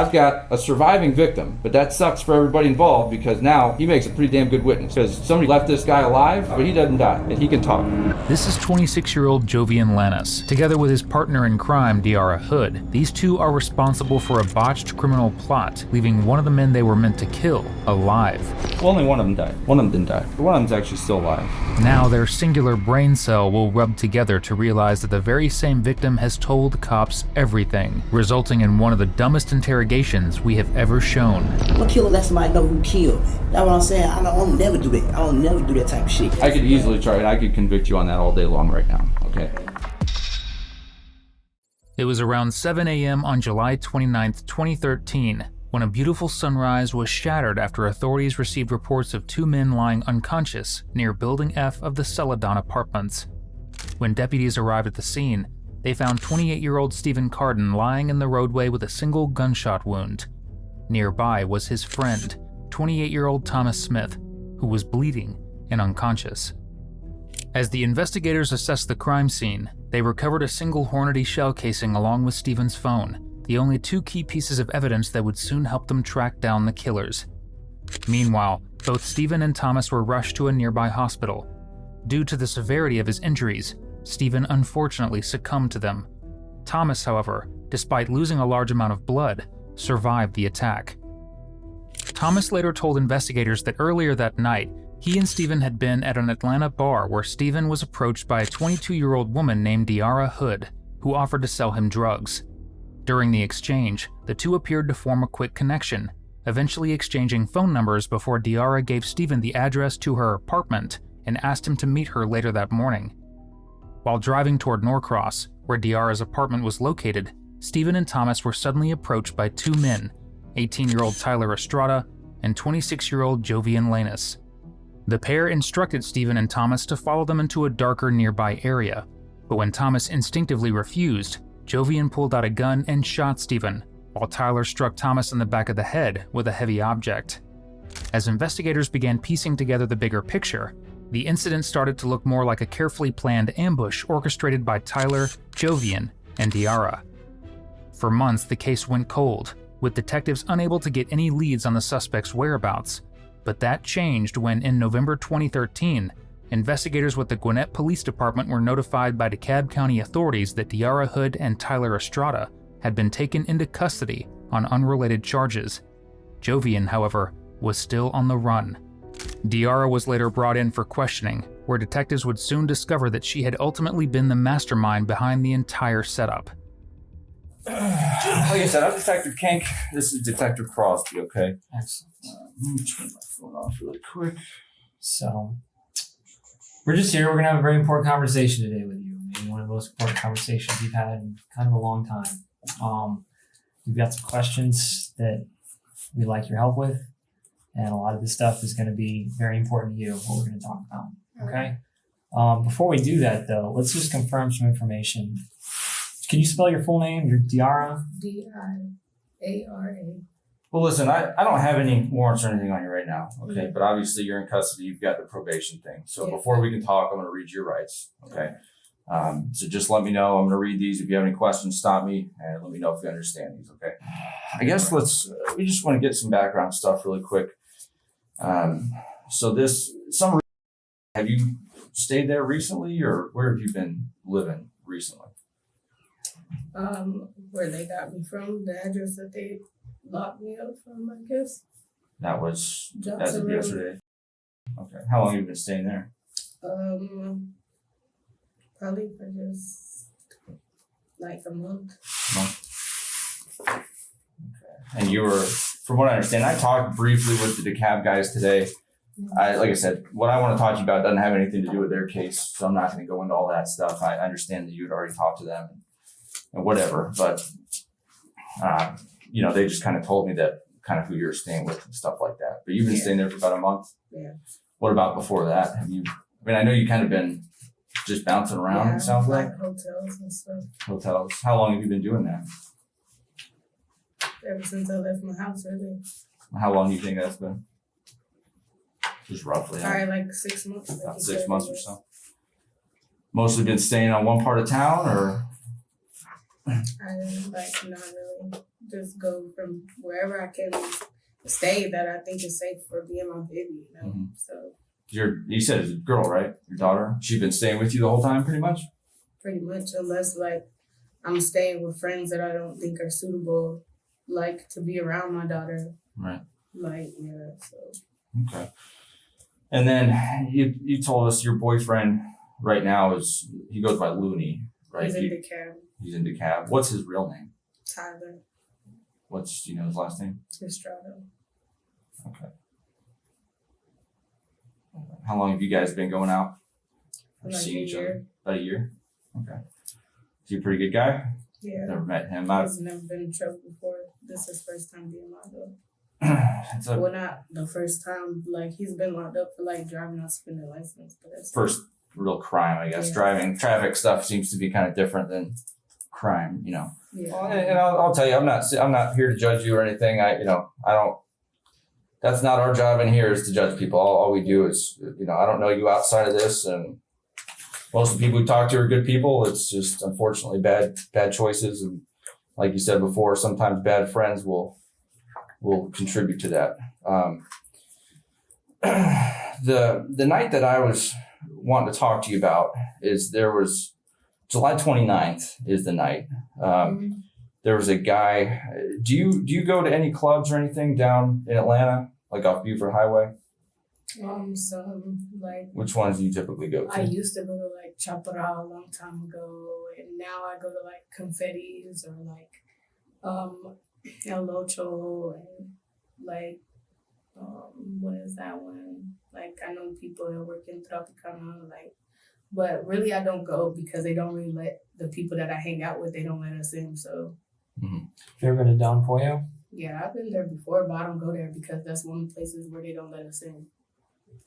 I've got a surviving victim, but that sucks for everybody involved because now he makes a pretty damn good witness because somebody left this guy alive, but he doesn't die and he can talk. This is 26-year-old Jovian Lanus. Together with his partner in crime, Diara Hood, these two are responsible for a botched criminal plot, leaving one of the men they were meant to kill alive. Well, only one of them died. One of them didn't die. One of them's actually still alive. Now their singular brain cell will rub together to realize that the very same victim has told cops everything, resulting in one of the dumbest interrogations we have ever shown. I'm gonna kill let somebody know who killed. That's what I'm saying. I don't never do that. I don't never do that type of shit. I could easily try it. I could convict you on that all day long right now, okay? It was around 7 a.m. on July 29, 2013, when a beautiful sunrise was shattered after authorities received reports of two men lying unconscious near Building F of the Celadon Apartments. When deputies arrived at the scene, they found 28-year-old Stephen Carden lying in the roadway with a single gunshot wound. Nearby was his friend, 28-year-old Thomas Smith, who was bleeding and unconscious. As the investigators assessed the crime scene, they recovered a single Hornady shell casing along with Stephen's phone, the only two key pieces of evidence that would soon help them track down the killers. Meanwhile, both Stephen and Thomas were rushed to a nearby hospital. Due to the severity of his injuries, Stephen unfortunately succumbed to them. Thomas, however, despite losing a large amount of blood, survived the attack. Thomas later told investigators that earlier that night, he and Stephen had been at an Atlanta bar where Stephen was approached by a 22-year-old woman named Diara Hood, who offered to sell him drugs. During the exchange, the two appeared to form a quick connection, eventually exchanging phone numbers before Diara gave Stephen the address to her apartment and asked him to meet her later that morning. While driving toward Norcross, where Diara's apartment was located, Stephen and Thomas were suddenly approached by two men, 18-year-old Tyler Estrada and 26-year-old Jovian Lanus. The pair instructed Stephen and Thomas to follow them into a darker nearby area, but when Thomas instinctively refused, Jovian pulled out a gun and shot Stephen, while Tyler struck Thomas in the back of the head with a heavy object. As investigators began piecing together the bigger picture, the incident started to look more like a carefully planned ambush orchestrated by Tyler, Jovian, and Diara. For months, the case went cold, with detectives unable to get any leads on the suspect's whereabouts. But that changed when, in November 2013, investigators with the Gwinnett Police Department were notified by DeKalb County authorities that Diara Hood and Tyler Estrada had been taken into custody on unrelated charges. Jovian, however, was still on the run. Diara was later brought in for questioning, where detectives would soon discover that she had ultimately been the mastermind behind the entire setup. Like I said, I'm Detective Kink. This is Detective Crosby, okay? Excellent. Let me turn my phone off really quick. So, we're just here. We're going to have a very important conversation today with you. Maybe one of the most important conversations you've had in kind of a long time. We've got some questions that we'd like your help with, and a lot of this stuff is going to be very important to you, what we're going to talk about, okay? Before we do that, though, let's just confirm some information. Can you spell your full name? Your Diara? D-I-A-R-A. Well, listen, I don't have any warrants or anything on you right now, okay? But obviously you're in custody. You've got the probation thing. So before we can talk, I'm going to read your rights, okay? So just let me know. I'm going to read these. If you have any questions, stop me and let me know if you understand these, okay? I guess we just want to get some background stuff really quick. So have you stayed there recently or where have you been living recently? Where they got me from, the address that they locked me up from, I guess. That was Johnson as of Road. yesterday. Okay. How long have you been staying there? Probably for just like a month. Okay. And you were, from what I understand, I talked briefly with the DeKalb guys today. Like I said, what I want to talk to you about doesn't have anything to do with their case, so I'm not going to go into all that stuff. I understand that you had already talked to them and whatever, but they just kind of told me that kind of who you're staying with and stuff like that. But you've been staying there for about a month. Yeah. What about before that? I know you kind of been just bouncing around. It sounds like hotels and stuff. Hotels. How long have you been doing that? Ever since I left my house, really. How long do you think that's been? Just roughly. Probably like 6 months. About 6 months or so. Mostly been staying on one part of town, or? I like not really just go from wherever I can stay that I think is safe for being my baby, you know. Mhm. So You said it's a girl, right? Your daughter? She's been staying with you the whole time, pretty much? pretty much, unless like I'm staying with friends that I don't think are suitable, like to be around my daughter. Right. Like, yeah, so. Okay. And then you told us your boyfriend right now he goes by Looney, right? He's in the cab. He's in DeKalb. What's his real name? Tyler What's his last name? Estrada. Okay. How long have you guys been going out? Or Like seen a each year. other? About a year? Okay. Is he a pretty good guy? Yeah. Never met him. He's never been in trouble before. This is his first time being locked up. It's a Well, not the first time. Like, he's been locked up for like driving on suspended license, but that's first real crime, I guess. Yeah. Driving traffic stuff seems to be kind of different than crime, you know. yeah. Well, and I'll tell you, I'm not here to judge you or anything. I don't. That's not our job in here is to judge people. All we do is, I don't know you outside of this, and most of the people we talk to are good people. It's just unfortunately bad choices, and like you said before, sometimes bad friends will contribute to that. The night that I was wanting to talk to you about is there was July 29th is the night. There was a guy. Do you go to any clubs or anything down in Atlanta, like off Buford Highway? Some like Which ones do you typically go to? I used to go to like Chaparral a long time ago, and now I go to like Confetti's or like El Locho and like what is that one? Like I know people that work in Tropicana, like, but really I don't go because they don't really let the people that I hang out with, they don't let us in. So Have you ever been to Don Pollo? yeah, I've been there before, but I don't go there because that's one of the places where they don't let us in.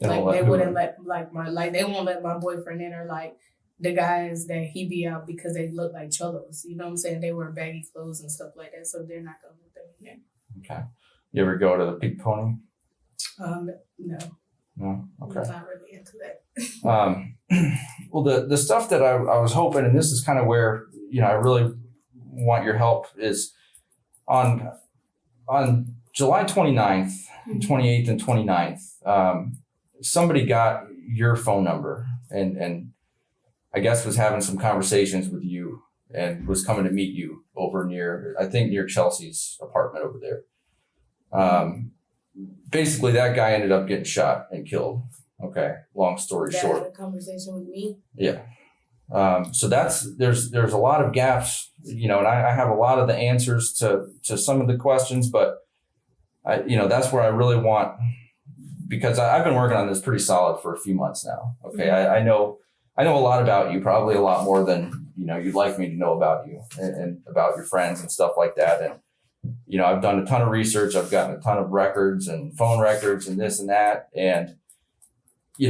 They don't Like let they who wouldn't in? let they won't let my boyfriend in or like the guys that he be out because they look like cholos. You know what I'm saying? They wear baggy clothes and stuff like that, so they're not gonna let them in. Okay. You ever go to the Pink Pony? No, No. Okay. I'm not really into that. Well, the stuff that I was hoping, and this is kind of where I really want your help, is on July 29th, 28th, and 29th. Somebody got your phone number and I guess was having some conversations with you and was coming to meet you over near Chelsea's apartment over there. Basically, that guy ended up getting shot and killed. Okay, long story That short. had a conversation with me. Yeah. So there's a lot of gaps, and I have a lot of the answers to some of the questions, but that's where I really want, because I've been working on this pretty solid for a few months now. Okay. I know a lot about you, probably a lot more than, you'd like me to know about you and about your friends and stuff like that. And, I've done a ton of research. I've gotten a ton of records and phone records and this and that. And,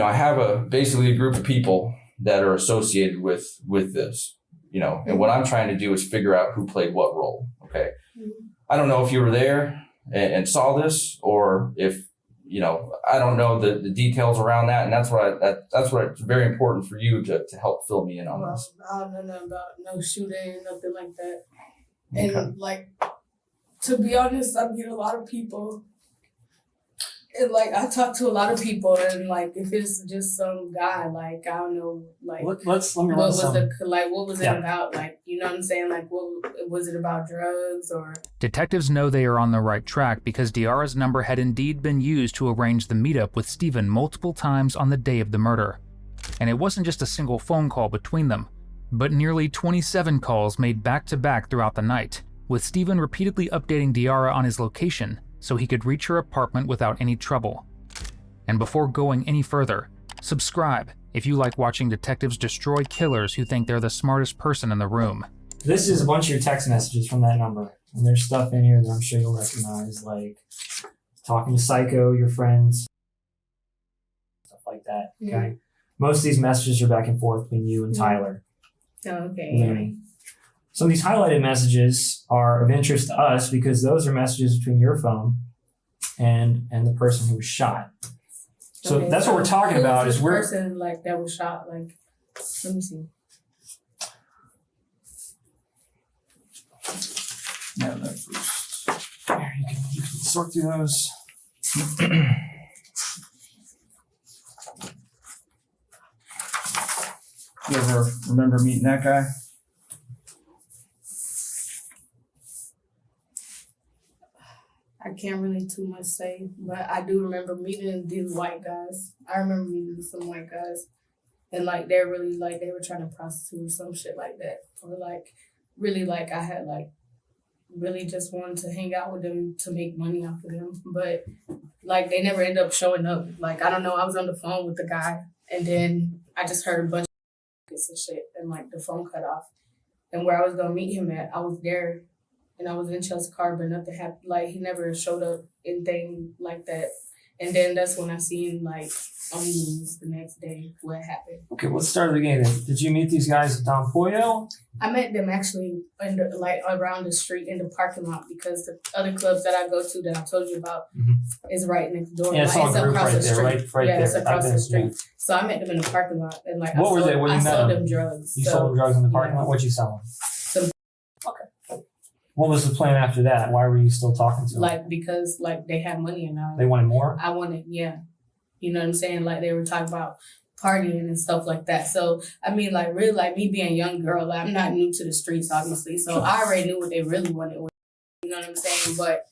I have basically a group of people that are associated with this, and what I'm trying to do is figure out who played what role. Okay. I don't know if you were there and saw this, or if, I don't know the details around that. And that's what it's very important for you to help fill me in on this. I don't know nothing about no shooting, nothing like that. Okay. And like, to be honest, I meet a lot of people. And like, I talk to a lot of people, and like, if it's just some guy, like, I don't know, like, Let me what run was some. what was it Yeah. about? Like, you know what I'm saying? Like, what was it about, drugs or? Detectives know they are on the right track because Diara's number had indeed been used to arrange the meetup with Stephen multiple times on the day of the murder. And it wasn't just a single phone call between them, but nearly 27 calls made back-to-back throughout the night, with Stephen repeatedly updating Diara on his location so he could reach her apartment without any trouble. And before going any further, subscribe if you like watching detectives destroy killers who think they're the smartest person in the room. This is a bunch of your text messages from that number. And there's stuff in here that I'm sure you'll recognize, like talking to Psycho, your friends, stuff like that. Okay. Most of these messages are back and forth between you and Tyler. Okay. Looney. Some of these highlighted messages are of interest to us because those are messages between your phone and the person who was shot. So Okay, that's what we're talking who's about this is we're person like that was shot. Like, let me see. have that first. Here, you can sort through those. You ever remember meeting that guy? I can't really too much say, but I do remember meeting these white guys. I remember meeting some white guys, and like they're really like they were trying to prostitute or some shit like that, or like really like I had like really just wanted to hang out with them to make money off of them, but like they never end up showing up. Like I don't know, I was on the phone with the guy, and then I just heard a bunch of and shit, and like the phone cut off, and where I was gonna meet him at, I was there. And I was in Chelsea's car, but nothing happened. Like, he never showed up, anything like that. And then that's when I seen, like, on the news the next day what happened. Okay, let's start again. Did you meet these guys at Don Pollo? I met them actually in the, like around the street in the parking lot because the other clubs that I go to that I told you about is right next door. Yeah, it's like, all group across right the there, street. right yeah, there. It's across the street. Yeah. So I met them in the parking lot and like What were they? What you I met sold them? them drugs. You so, sold them drugs in the parking yeah. lot? What'd you sell them? Some- Okay. What was the plan after that? Why were you still talking to them? Like because like they had money and They wanted more? I wanted, yeah. You know what I'm saying? Like they were talking about partying and stuff like that. So I mean like really like me being a young girl, like, I'm not new to the streets obviously. So I already knew what they really wanted. You know what I'm saying? But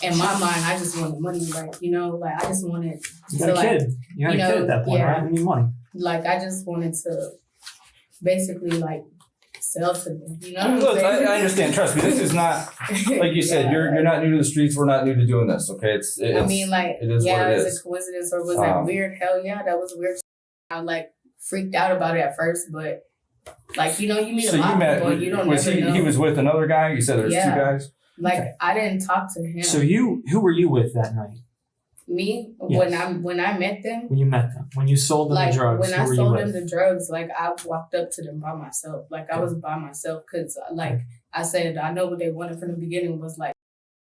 in my mind I just wanted money, like, you know, like I just wanted You had a like, kid. You had a kid at that point, yeah. right? You need money. like I just wanted to basically like sell to them. You know what I'm Look, saying? I understand. Trust me, this is not like you said. Yeah, You're not new to the streets. We're not new to doing this. Okay, it's I mean, like, it is yeah, what it is is. a coincidence or was that weird? Hell yeah, that was weird. I like freaked out about it at first, but like, you know, you meet So a lot you of met? people, and you don't Was never know. he was with another guy? You said there was Yeah. two guys. Like Okay. I didn't talk to him. So who were you with that night Me Yes. when I met them, when you met them? When you sold them like the drugs, when who I were you sold with? them the drugs, like I walked up to them by myself. Like I was by myself because like I said, I know what they wanted from the beginning was like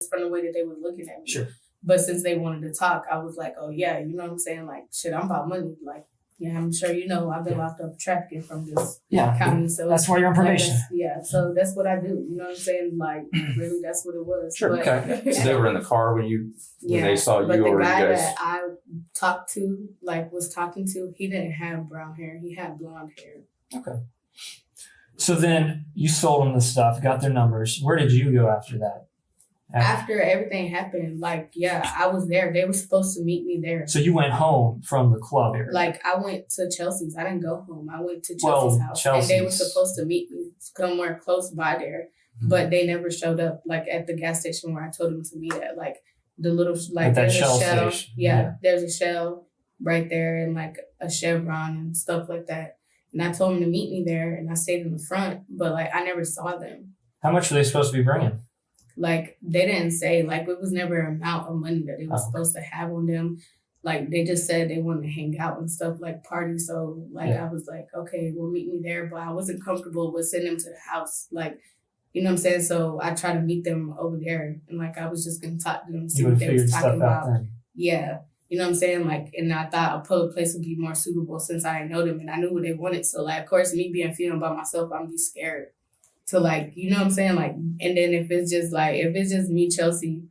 from the way that they were looking at me. Sure. But since they wanted to talk, I was like, oh yeah, you know what I'm saying? Like shit, I'm about money. Like yeah, I'm sure you know I've been locked up trafficking from this Yeah. county. So That's why you're on like, probation. yeah, so that's what I do. You know what I'm saying? Like really, that's what it was. Sure. But, Okay. So they were in the car when they saw you, but the or you guy guys. that I talked to, like was talking to, he didn't have brown hair. He had blonde hair. Okay. So then you sold them the stuff, got their numbers. Where did you go after that? After everything happened, like yeah, I was there. They were supposed to meet me there. So you went home from the club area. Like I went to Chelsea's. I didn't go home. I went to Chelsea's house, and they were Chelsea's. supposed to meet me somewhere close by there, but they never showed up. Like at the gas station where I told them to meet at, like the little like At that there's Shell a Shell. station. Yeah, Yeah. there's a Shell right there, and like a Chevron and stuff like that. And I told them to meet me there, and I stayed in the front, but like I never saw them. How much were they supposed to be bringing? Like they didn't say, like it was never an amount of money that they were Oh. supposed to have on them. Like they just said they wanted to hang out and stuff, like party. So like Yeah. I was like, okay, well meet me there, but I wasn't comfortable with sending them to the house. Like, you know what I'm saying? So I tried to meet them over there, and like I was just gonna talk to them, see You would what have they was figured talking stuff out about. then. Yeah. You know what I'm saying? Like, and I thought a public place would be more suitable since I didn't know them and I knew what they wanted. So like, of course, me being feeling by myself, I'm be scared to like, you know what I'm saying? Like, and then if it's just me, Chelsea,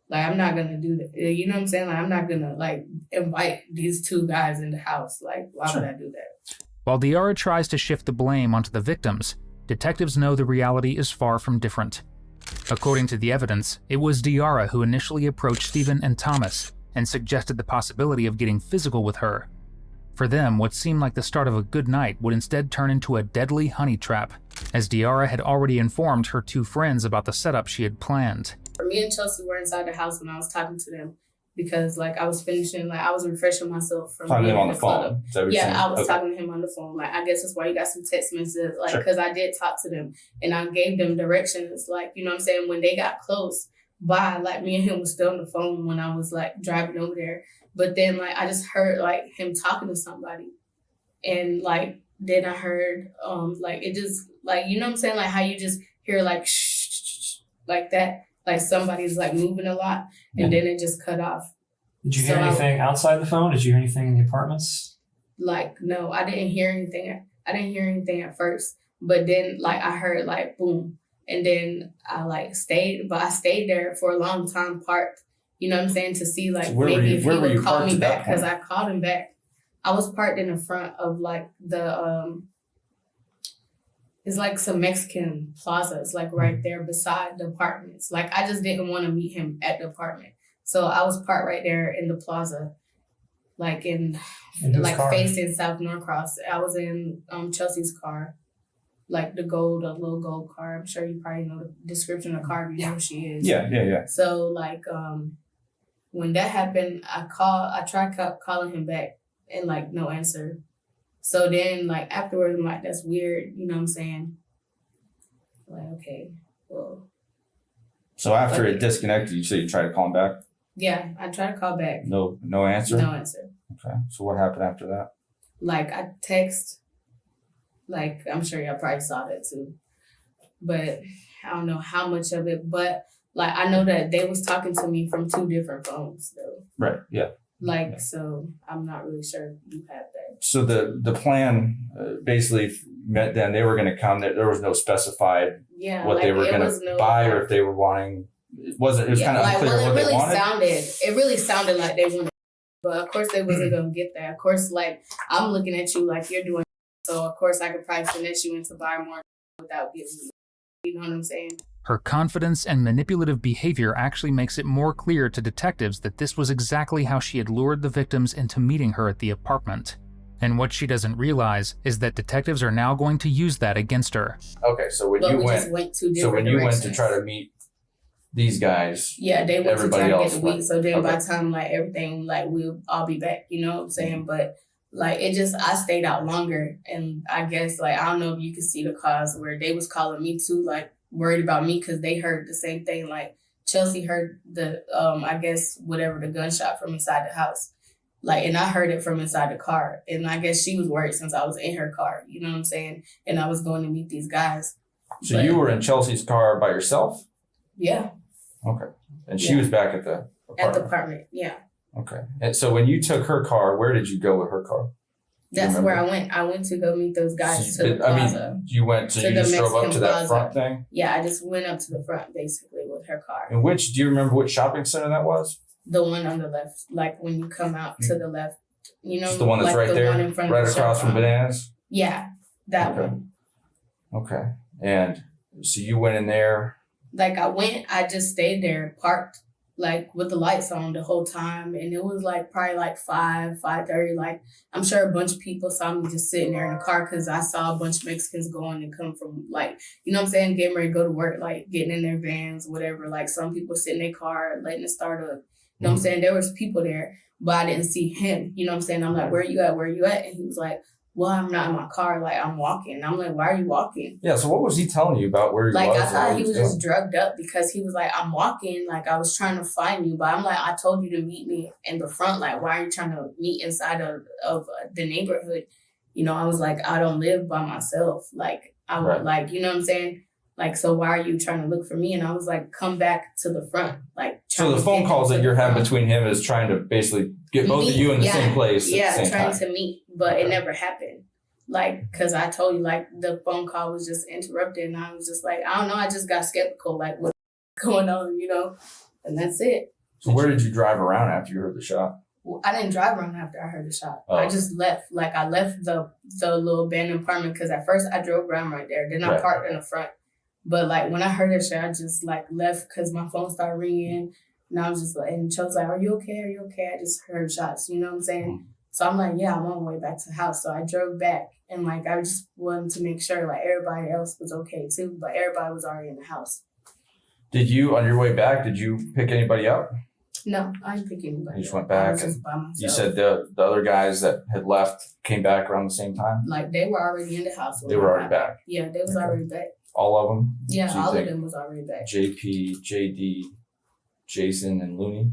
like I'm not gonna do that. You know what I'm saying? Like I'm not gonna like invite these two guys in the house. Like, why would I do that? While Diara tries to shift the blame onto the victims, detectives know the reality is far from different. According to the evidence, it was Diara who initially approached Stephen and Thomas and suggested the possibility of getting physical with her. For them, what seemed like the start of a good night would instead turn into a deadly honey trap, as Diara had already informed her two friends about the setup she had planned. Me and Chelsea were inside the house when I was talking to them because like I was finishing, like I was refreshing myself from Talking to being him on in the club. phone. Is that what you're saying? Yeah, I was Okay. talking to him on the phone. Like, I guess that's why you got some text messages, like, Sure. because I did talk to them and I gave them directions. Like, you know what I'm saying? When they got close by, like, me and him was still on the phone when I was, like, driving over there. But then, like, I just heard, like, him talking to somebody. And, like, then I heard, like, it just, like, you know what I'm saying? Like, how you just hear, like, shh, like that. Like, somebody's, like, moving a lot. And then it just cut off. Did you hear So- anything outside the phone? Did you hear anything in the apartments? Like, no, I didn't hear anything. I didn't hear anything at first. But then, like, I heard, like, boom. And then I stayed there for a long time parked, you know what I'm saying, to see So where maybe if he were would you call parked me at that back, because point? I called him back. I was parked in the front of it's like some Mexican plaza. It's like right there beside the apartments. Like I just didn't want to meet him at the apartment. So I was parked right there in the plaza, like In whose car? facing South Norcross. I was in Chelsea's car, like the little gold car. I'm sure you probably know the description of the car if you know who she is. Yeah. So when that happened, I tried calling him back and no answer. So then afterwards, I'm like, that's weird, you know what I'm saying? Like, okay, well. So after it disconnected, you said you tried to call him back? Yeah, I tried to call back. No answer? No answer. Okay. So what happened after that? I text, I'm sure y'all probably saw that too. But I don't know how much of it, but I know that they was talking to me from 2 different phones though. Right. Yeah. So I'm not really sure if you have that. So the plan basically met then they were going to come. There was no specified what they were going to buy or if they were wanting. It was kind of unclear what they wanted. It really sounded like they wanted, but of course they wasn't going to get that. Of course, I'm looking at you like you're doing, so of course I could probably finesse you into buying more without giving you. You know what I'm saying? Her confidence and manipulative behavior actually makes it more clear to detectives that this was exactly how she had lured the victims into meeting her at the apartment. And what she doesn't realize is that detectives are now going to use that against her. Okay, so when you went to try to meet these guys, yeah, they went to try to get the weed. So then by Okay. the time everything we'll all be back, you know what I'm saying? But I stayed out longer, and I guess I don't know if you can see the calls where they was calling me too, worried about me because they heard the same thing. Chelsea heard the I guess whatever, the gunshot from inside the house. And I heard it from inside the car. And I guess she was worried since I was in her car, you know what I'm saying? And I was going to meet these guys. So you were in Chelsea's car by yourself? Yeah. Okay. And she was back at the apartment? At the apartment, yeah. Okay. And so when you took her car, where did you go with her car? That's where I went. I went to go meet those guys to the plaza. You went, so you just drove up to that front thing? Yeah, I just went up to the front basically with her car. And do you remember which shopping center that was? The one on the left, when you come out to the left, you know, just the one that's right there, right across from Bananas? Yeah, that one. Okay. And so you went in there. I just stayed there, parked, with the lights on the whole time. And it was probably 5:30. I'm sure a bunch of people saw me just sitting there in the car because I saw a bunch of Mexicans going and come from you know what I'm saying, getting ready to go to work, getting in their vans, whatever. Some people sit in their car, letting it start up. You know what I'm saying? There was people there, but I didn't see him. You know what I'm saying? I'm like, where you at? Where you at? And he was like, well, I'm not in my car. I'm walking. And I'm like, why are you walking? Yeah, so what was he telling you about where he was? I thought he was just drugged up because he was like, I'm walking. I was trying to find you. But I'm like, I told you to meet me in the front. Why are you trying to meet inside of the neighborhood? You know, I was like, I don't live by myself. I would you know what I'm saying? So why are you trying to look for me? And I was like, come back to the front. So the phone calls that you're having between him is trying to basically get both of you in the same place at the same time. To meet, but it never happened. Because I told you, the phone call was just interrupted, and I was just I don't know, I just got skeptical, what's going on, you know? And that's it. So where did you drive around after you heard the shot? Well, I didn't drive around after I heard the shot. Oh. I just left. I left the little abandoned apartment because at first I drove around right there. Then I parked in the front. But when I heard that shit, I just left because my phone started ringing. And I was just and Cho's like, are you okay? Are you okay? I just heard shots. You know what I'm saying? Mm-hmm. So I'm like, yeah, I'm on my way back to the house. So I drove back and I just wanted to make sure everybody else was okay too. But everybody was already in the house. Did you, on your way back, did you pick anybody up? No, I didn't pick anybody. You just went back. I was just by myself. You said the other guys that had left came back around the same time? They were already in the house. They were already back? Yeah, they was already back. All of them? Yeah, so all of them was already back. JP, JD, Jason, and Looney?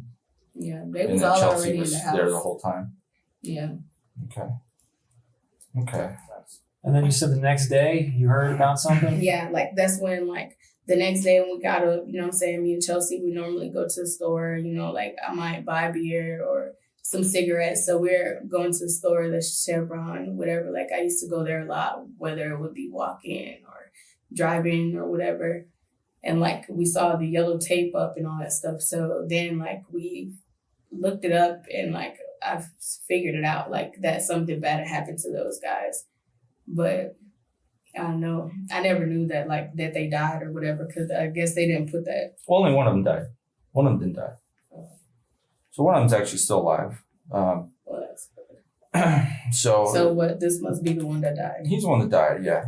Yeah, they was all Chelsea already was in the house. there the whole time? Yeah. Okay. And then you said the next day you heard about something? Yeah, that's when the next day when we got up, you know what I'm saying, me and Chelsea, we normally go to the store, you know, I might buy a beer or some cigarettes. So we're going to the store, the Chevron, whatever. I used to go there a lot, whether it would be walking or driving or whatever. and like we saw the yellow tape up and all that stuff. So then like we looked it up and like I figured it out like that something bad had happened to those guys. But I don't know. I never knew that like that they died or whatever because I guess they didn't put that. Well, only one of them died. One of them didn't die. So one of them's actually still alive. Well, that's good. So what? This must be the one that died. he's the one that died, yeah.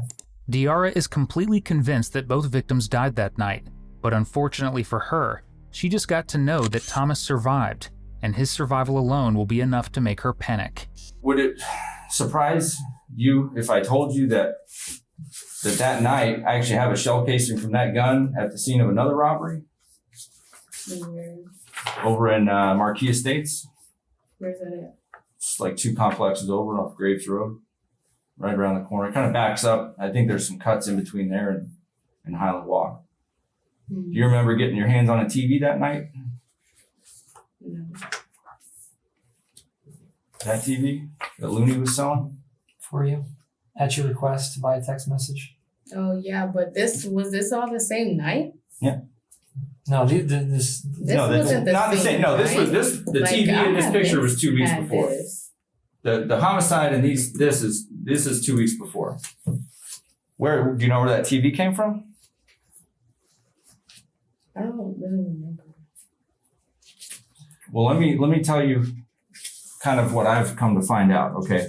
Diara is completely convinced that both victims died that night, but unfortunately for her, she just got to know that Thomas survived, and his survival alone will be enough to make her panic. Would it surprise you if I told you that night I actually have a shell casing from that gun at the scene of another robbery over in Marquis Estates? Where's that at? It's like 2 complexes over off Graves Road, right around the corner. It kind of backs up. I think there's some cuts in between there and Highland Walk. Mm-hmm. Do you remember getting your hands on a TV that night? No. That TV that Looney was selling? For you, at your request via text message. Oh yeah, but this all the same night? Yeah. No, this wasn't not the same. No, this night. was the Like, TV I in this haven't picture was 2 weeks had before. this. The homicide and this is 2 weeks before. Where do you know where that TV came from? I don't really remember. Well, let me tell you kind of what I've come to find out. Okay,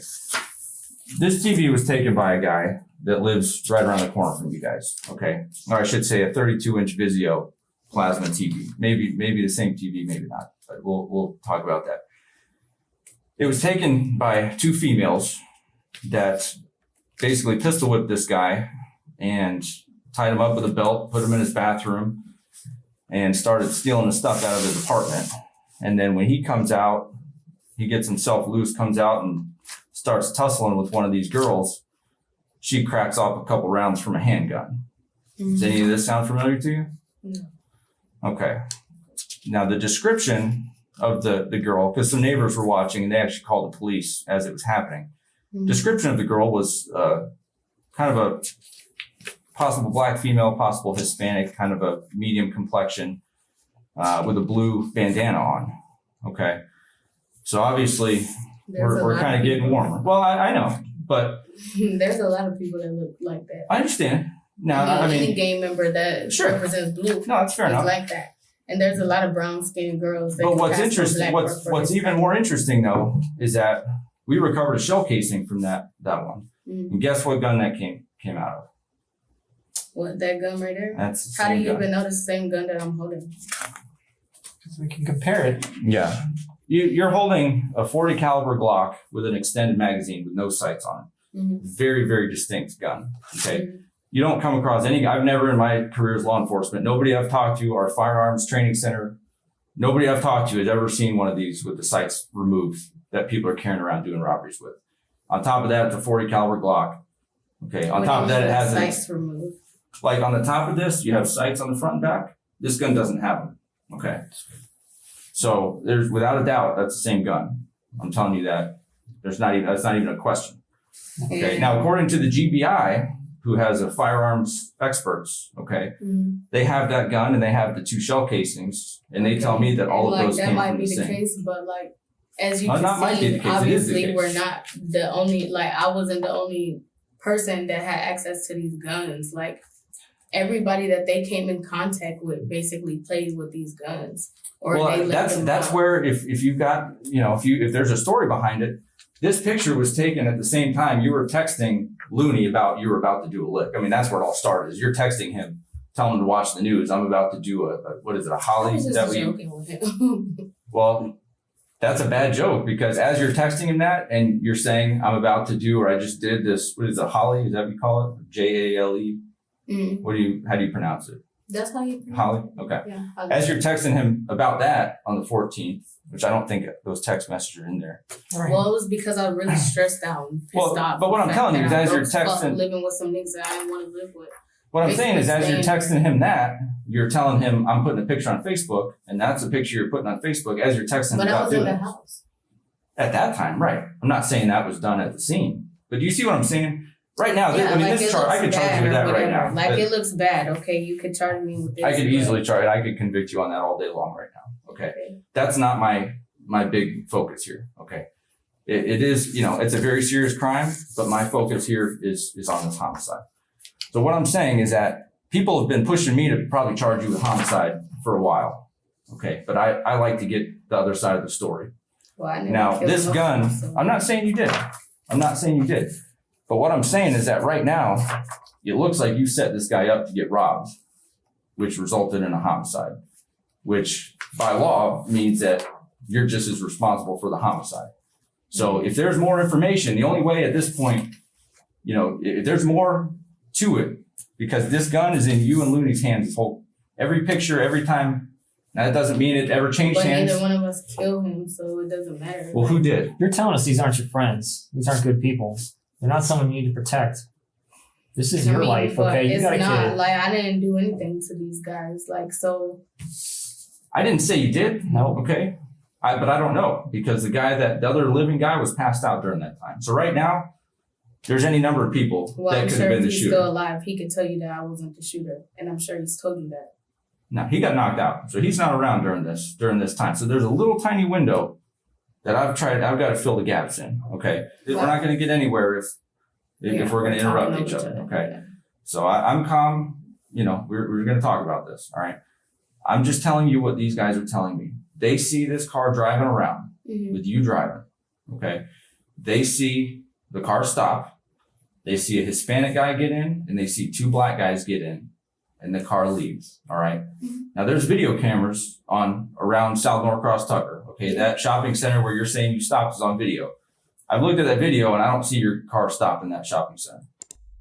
this TV was taken by a guy that lives right around the corner from you guys. Okay, or I should say a 32-inch Vizio plasma TV. Maybe the same TV, maybe not. But we'll talk about that. It was taken by 2 females that basically pistol whipped this guy and tied him up with a belt, put him in his bathroom, and started stealing the stuff out of his apartment. And then when he comes out, he gets himself loose, comes out and starts tussling with one of these girls. She cracks off a couple rounds from a handgun. Does any of this sound familiar to you? No. Okay. Now the description of the girl, because some neighbors were watching and they actually called the police as it was happening. Mm-hmm. Description of the girl was kind of a possible black female, possible Hispanic, kind of a medium complexion with a blue bandana on. Okay. So obviously we're kind of getting warmer. Well, I know, but there's a lot of people that look like that. I understand. Now, I mean, any gang member that Sure. represents blue no, that's fair is enough. like that. And there's a lot of brown skinned girls. That But can what's pass for interesting, black what's or for even more interesting though, is that we recovered a shell casing from that one. Mm. And guess what gun that came out of? What, that gun right there? That's the How do same you gun. even know the same gun that I'm holding? because we can compare it. Yeah. You're holding a 40 caliber Glock with an extended magazine with no sights on it. Mm-hmm. Very, very distinct gun. Okay. Mm-hmm. You don't come across I've never in my career as law enforcement, nobody I've talked to, our firearms training center, nobody I've talked to has ever seen one of these with the sights removed that people are carrying around doing robberies with. On top of that, it's a 40 caliber Glock. Okay. On top of that, it has sights removed. like on the top of this, you have sights on the front and back. This gun doesn't have them. Okay. So there's without a doubt, that's the same gun. I'm telling you that. That's not even a question. Okay. And- Now, according to the GBI, who has a firearms experts, okay, Mhm. they have that gun and they have the 2 shell casings, and they tell Okay. me that all And, of those that came might from be the the same. case, but like as you Not can might be see, the case, it is the obviously case. we're not the only, like I wasn't the only person that had access to these guns. Like everybody that they came in contact with basically played with these guns. Or they Well, let them that's out. where if you've got, if there's a story behind it, this picture was taken at the same time you were texting Looney about you were about to do a lick. I mean, that's where it all started. Is you're texting him, telling him to watch the news. I'm about to do a what is it, a I Holly? was Is that just what you? joking with him. Well, that's a bad joke because as you're texting him that and you're saying I'm about to do or I just did this. What is it, Holly? Is that what you call it? JALE? Mm. How do you pronounce it? That's how you Holly? Okay. Yeah. As you're texting him about that on the 14th, which I don't think those text messages are in there. Right. Well, it was because I was really stressed out and pissed Well, off. but what I'm the telling fact you is that I as you're broke fuck texting- living with some niggas that I didn't want to live with. What I'm saying is as you're Basically texting him that, you're telling him I'm putting a picture on Facebook, and that's a picture you're putting on Facebook as you're texting him But I about was in doing the it. house. At that time, right. I'm not saying that was done at the scene. But do you see what I'm saying? Right now, Yeah, I mean, like this it charge, I looks could charge bad you with or that right whatever. now. Like it looks bad. Okay, you could charge me with this. I could but- easily charge. I could convict you on that all day long right now. Okay, that's not my big focus here. Okay, it is, it's a very serious crime, but my focus here is on this homicide. So what I'm saying is that people have been pushing me to probably charge you with homicide for a while. Okay, but I like to get the other side of the story. Well, I never Now, killed this no gun, one, so- I'm not saying you did. I'm not saying you did. But what I'm saying is that right now, it looks like you set this guy up to get robbed, which resulted in a homicide, which by law means that you're just as responsible for the homicide. So if there's more information, the only way at this point, if there's more to it, because this gun is in you and Looney's hands this whole, every picture, every time. Now, that doesn't mean it ever changed But hands. neither one of us kill him, so it doesn't matter. Well, who did? You're telling us these aren't your friends. These aren't good people. They're not someone you need to protect. This is your life, but okay? You it's got a not kid. like I didn't do anything to these guys. Like, so I didn't say you did. No. Okay. But I don't know, because the other living guy was passed out during that time. So right now, there's any number of people well, that I'm could sure have been if the he's shooter. still alive, he could tell you that I wasn't the shooter, and I'm sure he's told you that. No, he got knocked out. So he's not around during this time. So there's a little tiny window that I've got to fill the gaps in. Okay. We're not going to get anywhere if we're going to interrupt talking each over other. Okay. Yeah. So I'm calm. We're going to talk about this. All right. I'm just telling you what these guys are telling me. They see this car driving around Mhm. with you driving. Okay. They see the car stop. They see a Hispanic guy get in, and they see two black guys get in, and the car leaves. All right. Mhm. Now there's video cameras around South Norcross Tucker. Okay. That shopping center where you're saying you stopped is on video. I've looked at that video and I don't see your car stopped in that shopping center.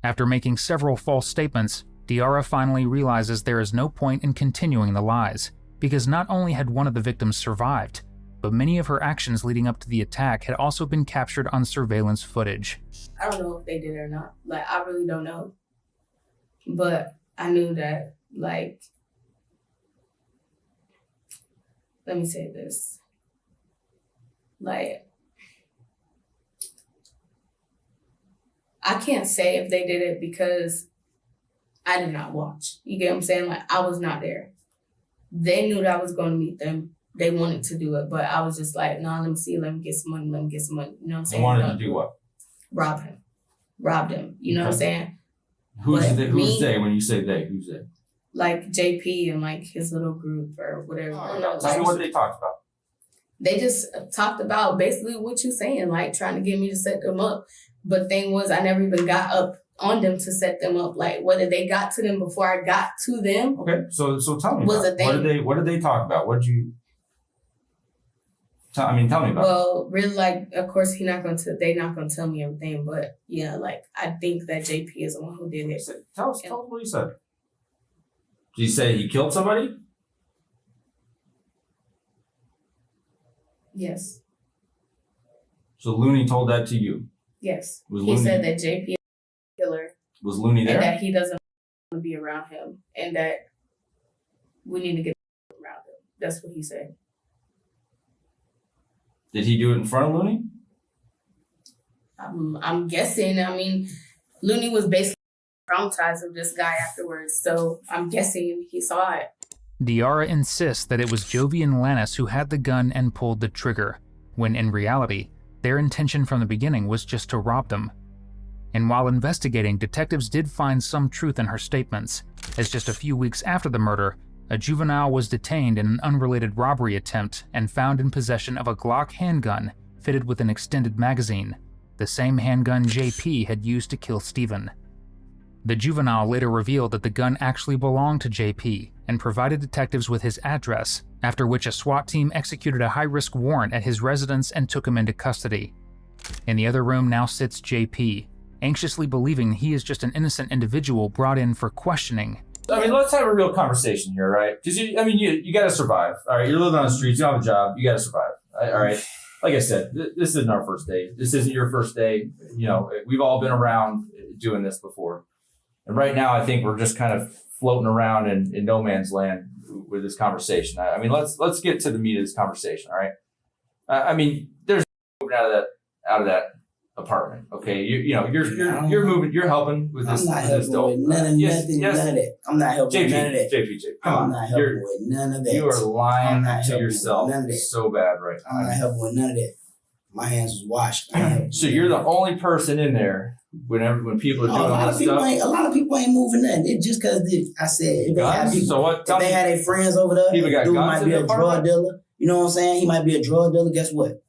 After making several false statements, Diara finally realizes there is no point in continuing the lies, because not only had one of the victims survived, but many of her actions leading up to the attack had also been captured on surveillance footage. I don't know if they did or not. Like, I really don't know. But I knew that, like, let me say this. Like, I can't say if they did it because I did not watch. You get what I'm saying? Like, I was not there. They knew that I was going to meet them. They wanted to do it, but I was just like, nah, let me see, let me get some money, let me get some money. You know what I'm They saying? wanted to do what? Robbed him. You know what I'm saying? Who's But who's me- they? When you say they, who's they? Like JP and like his little group or whatever. Tell me what they talked about. They just talked about basically what you saying, like trying to get me to set them up. But thing was, I never even got up on them to set them up. Like whether they got to them before I got to them. Okay, so tell me. Was about a it. What did they talk about? What did you? Tell me about. it. Well, really, like of course they not gonna tell me everything. But yeah, like I think that JP is the one who did it. Tell us what he said. Did he say he killed somebody? Yes. So Looney told that to you. Yes. Was He Looney- said that JP is a killer. Was Looney there? And that he doesn't want to be around him, and that we need to get around him. That's what he said. Did he do it in front of Looney? I'm guessing. I mean, Looney was basically traumatized of this guy afterwards, so I'm guessing he saw it. Diara insists that it was Jovian Lanus who had the gun and pulled the trigger, when in reality, their intention from the beginning was just to rob them. And while investigating, detectives did find some truth in her statements, as just a few weeks after the murder, a juvenile was detained in an unrelated robbery attempt and found in possession of a Glock handgun fitted with an extended magazine, the same handgun JP had used to kill Stephen. The juvenile later revealed that the gun actually belonged to JP and provided detectives with his address, after which a SWAT team executed a high-risk warrant at his residence and took him into custody. In the other room now sits JP, anxiously believing he is just an innocent individual brought in for questioning. I mean, let's have a real conversation here, right? Because you got to survive. All right, you're living on the streets. You don't have a job. You got to survive. All right. Like I said, this isn't our first day. This isn't your first day. You know, we've all been around doing this before. And right now, I think we're just kind of floating around in no man's land with this conversation. I mean, let's get to the meat of this conversation. All right. I mean, there's out of that apartment. Okay, you're moving, you're helping with this. I'm not with this helping dope. with none of nothing, none of that. I'm not helping with none of that. JP, come I'm on. not helping with none of that. You are lying I'm not to helping yourself with none of that. so bad right now. I'm not helping with none of that. My hands was washed. So you're the only person in there when people are doing all this stuff. A lot of people ain't moving nothing. It just because I said if they had Guns? people, So what? if they had their friends over there, People got dude guns might in be their a drug apartment? dealer. You know what I'm saying? He might be a drug dealer. Guess what?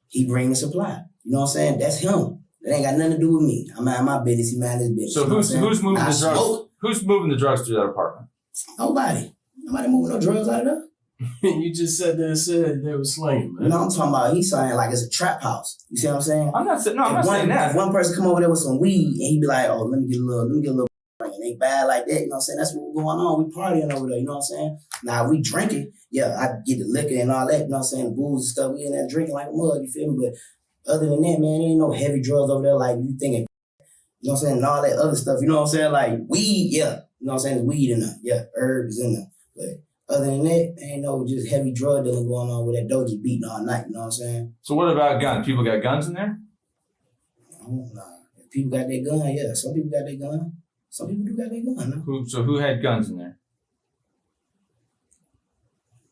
He bring the supply. You know what I'm saying? That's him. It ain't got nothing to do with me. I'm out of my business. He mind his business. So you know who's moving Now, the drugs? smoke. Who's moving the drugs through that apartment? Nobody moving no drugs out of there. You just said they were slanging, man. No, I'm talking about he's saying like it's a trap house. You see what I'm saying? I'm not saying If that. one person come over there with some weed and he be like, oh, let me get a little and they bad like that, you know what I'm saying? That's what's going on. We partying over there, you know what I'm saying? Now we drinking, yeah, I get the liquor and all that, you know what I'm saying? The booze and stuff, we in there drinking like a mug, you feel me? But other than that, man, there ain't no heavy drugs over there like you thinking, you know what I'm saying? And all that other stuff, you know what I'm saying? Like weed, yeah, you know what I'm saying? There's weed in there, yeah, herbs in there. But other than that, ain't no just heavy drug dealing going on with that dope just beating all night, you know what I'm saying? So what about guns? People got guns in there? If people got their gun, yeah. Some people got their gun. Some people do got their gun. No? Who had guns in there?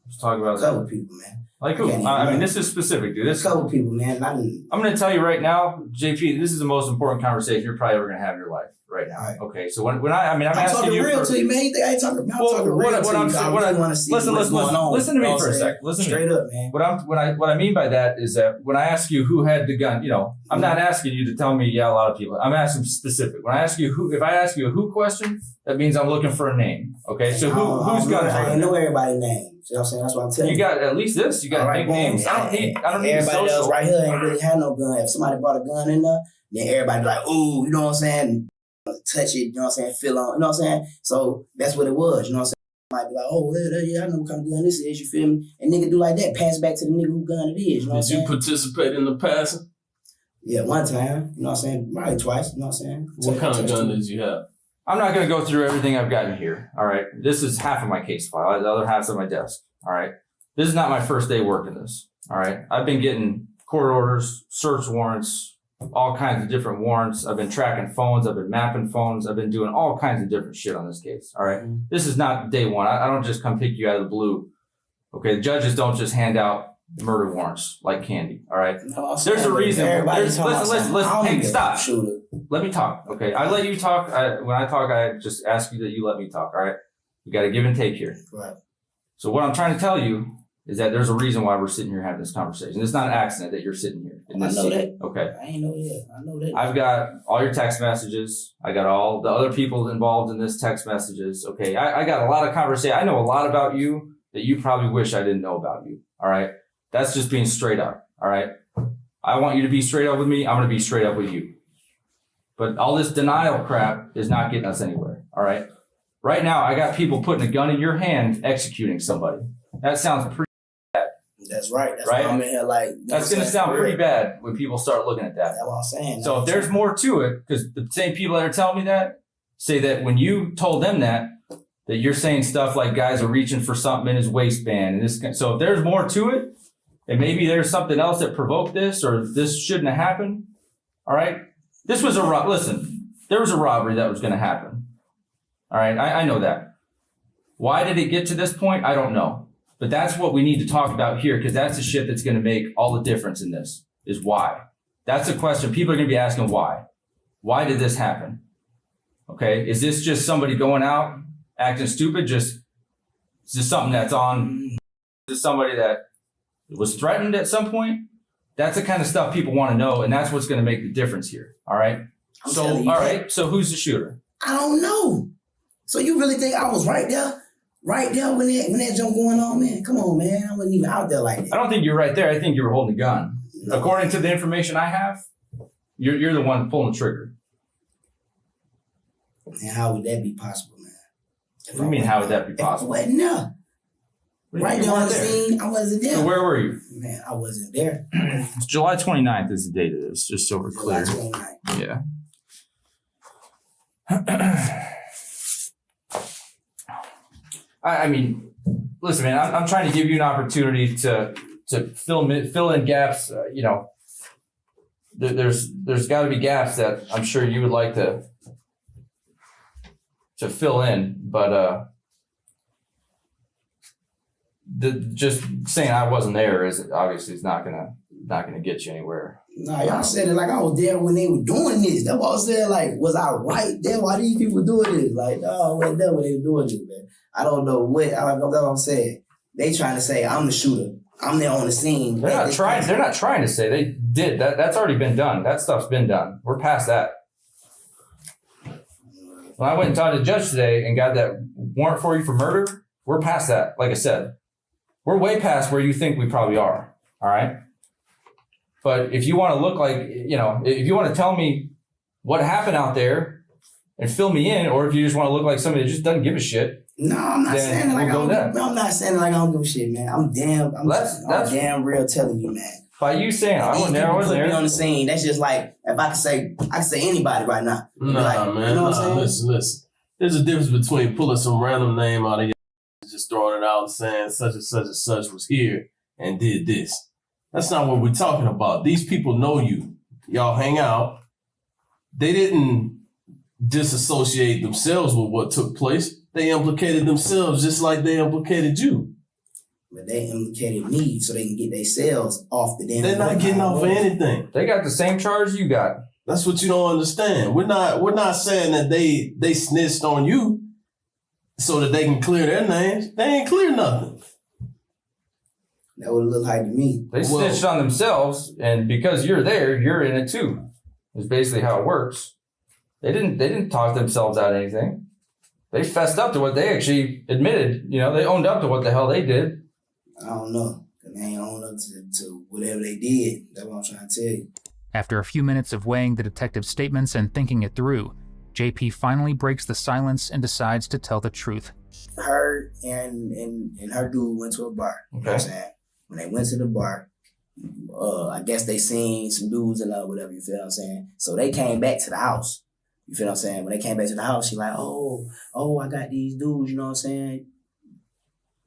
Let's talk about A couple people, man. Like who? I mean, this is specific, dude. A couple people, man. I'm going to tell you right now, JP, this is the most important conversation you're probably ever going to have in your life right now. Right. Okay, so I'm asking talking you real to you, man. I ain't talking about talking real to you. I want to see what's going on. Listen to me for a sec. Listen straight to me. up, man. What I mean by that is that when I ask you who had the gun, I'm not asking you to tell me, yeah, a lot of people. I'm asking specific. When I ask you if I ask you a who question, that means I'm looking for a name. Okay, so whose guns? I know everybody's name. You know what I'm saying? That's what I'm telling you. You got at least this. You got nicknames. I don't need everybody social. else right here ain't really had no gun. If somebody brought a gun in there, then everybody like, ooh, you know what I'm saying? Touch it, you know what I'm saying? Feel on, you know what I'm saying? So that's what it was, you know what I'm saying? Might be like, oh, yeah, I know what kind of gun this is, you feel me? And nigga do like that, pass back to the nigga who gun it is, you know what I'm saying? Did you participate in the passing? Yeah, one time, you know what I'm saying? Probably twice, you know what I'm saying? What kind of gun did you have? I'm not going to go through everything I've gotten here. All right. This is half of my case file. The other half's on my desk. All right. This is not my first day working this. All right. I've been getting court orders, search warrants, all kinds of different warrants. I've been tracking phones. I've been mapping phones. I've been doing all kinds of different shit on this case. All right. This is not day one. I don't just come pick you out of the blue. Okay. The judges don't just hand out murder warrants like candy. All right. No, there's a reason. Listen. Hey, stop. Shooter. Let me talk. Okay. I let you talk. When I talk, I just ask you that you let me talk. All right. We got to give and take here. Right. So what I'm trying to tell you is that there's a reason why we're sitting here having this conversation. It's not an accident that you're sitting here. In this I know seat. that. Okay. I ain't know that. I know that. I've got all your text messages. I got all the other people involved in this text messages. Okay. I got a lot of conversation. I know a lot about you that you probably wish I didn't know about you. All right. That's just being straight up. All right. I want you to be straight up with me. I'm going to be straight up with you. But all this denial crap is not getting us anywhere. All right. Right now, I got people putting a gun in your hand, executing somebody. That sounds pretty bad. That's right. That's right? why I'm in here like. That's going to sound pretty bad when people start looking at that. That's what I'm saying. So if there's more to it, because the same people that are telling me that say that when you told them that you're saying stuff like guys are reaching for something in his waistband. And this. So if there's more to it, and maybe there's something else that provoked this, or this shouldn't have happened. All right. This was listen, there was a robbery that was going to happen. All right. I know that. Why did it get to this point? I don't know. But that's what we need to talk about here, because that's the shit that's going to make all the difference in this is why. That's the question. People are going to be asking why. Why did this happen? Okay. Is this just somebody going out acting stupid? Is this something that's on? Is this somebody that was threatened at some point? That's the kind of stuff people want to know, and that's what's going to make the difference here. All right. So who's the shooter? I don't know. So you really think I was right there when that jump going on, man? Come on, man. I wasn't even out there like that. I don't think you're right there. I think you were holding a gun. No. According to the information I have, you're the one pulling the trigger. And how would that be possible, man? What do you mean, how would that be possible? I wasn't there. Right there on the scene, I wasn't there. So where were you? Man, I wasn't there. It's July 29th is the date of this, just so we're clear. July 29th. Yeah. I mean, listen, man, I'm trying to give you an opportunity to fill in gaps, there's got to be gaps that I'm sure you would like to fill in, but just saying I wasn't there is obviously is not gonna get you anywhere. Nah, y'all said it like I was there when they were doing this. That's what I was saying. Like, was I right there? Why these people doing this? Like, no, I wasn't there when they were doing this, man. I don't know what. That's what I'm saying. They trying to say I'm the shooter. I'm there on the scene. They're not trying to say they did that. That's already been done. That stuff's been done. We're past that. When I went and talked to the judge today and got that warrant for you for murder, we're past that. Like I said, we're way past where you think we probably are. All right. But if you want to look like, if you want to tell me what happened out there and fill me in, or if you just want to look like somebody that just doesn't give a shit. No, I'm not saying it like I'm not saying it like I don't give a shit, man. I'm damn real telling you, man. By you saying I wasn't there, Be on the scene. That's just like if I can say anybody right now. Nah, man. You know what I'm saying? Listen. There's a difference between pulling some random name out of your just throwing it out and saying such and such and such was here and did this. That's not what we're talking about. These people know you. Y'all hang out. They didn't disassociate themselves with what took place. They implicated themselves just like they implicated you. But they implicated me so they can get themselves off the damn. They're not getting off of anything. They got the same charge you got. That's what you don't understand. We're not saying that they snitched on you so that they can clear their names. They ain't clear nothing. That would look like to me. They snitched on themselves, and because you're there, you're in it too. Is basically how it works. They didn't talk themselves out of anything. They fessed up to what they actually admitted. They owned up to what the hell they did. I don't know. They ain't owned up to whatever they did. That's what I'm trying to tell you. After a few minutes of weighing the detective's statements and thinking it through, JP finally breaks the silence and decides to tell the truth. Her and her dude went to a bar. You know what I'm saying? When they went to the bar, I guess they seen some dudes and whatever, you feel what I'm saying? So they came back to the house. You feel what I'm saying? When they came back to the house, she like, oh, I got these dudes, you know what I'm saying?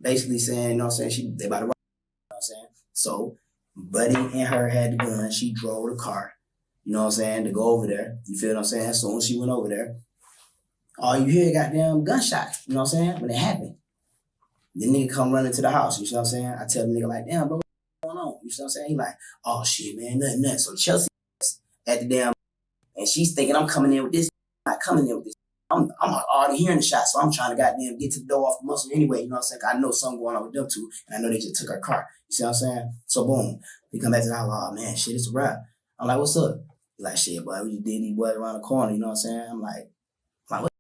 Basically saying, you know what I'm saying? They about to rob, you know what I'm saying? So Buddy and her had the gun. She drove the car, you know what I'm saying, to go over there. You feel what I'm saying? So when she went over there, all you hear goddamn gunshots, you know what I'm saying? When it happened. The nigga come running to the house, you know what I'm saying? I tell the nigga like, damn, bro, what's going on? You know what I'm saying? He like, oh shit, man, nothing. So Chelsea at the damn, and she's thinking I'm coming in with this, not coming in with this. I'm already hearing the shot, so I'm trying to goddamn get to the door off the muscle anyway, you know what I'm saying? I know something going on with them two, and I know they just took her car. You see what I'm saying? So boom, we come back to the house, oh man, shit, it's a wrap. I'm like, what's up? He like, shit, boy, we just did these boys around the corner, you know what I'm saying? I'm like, what?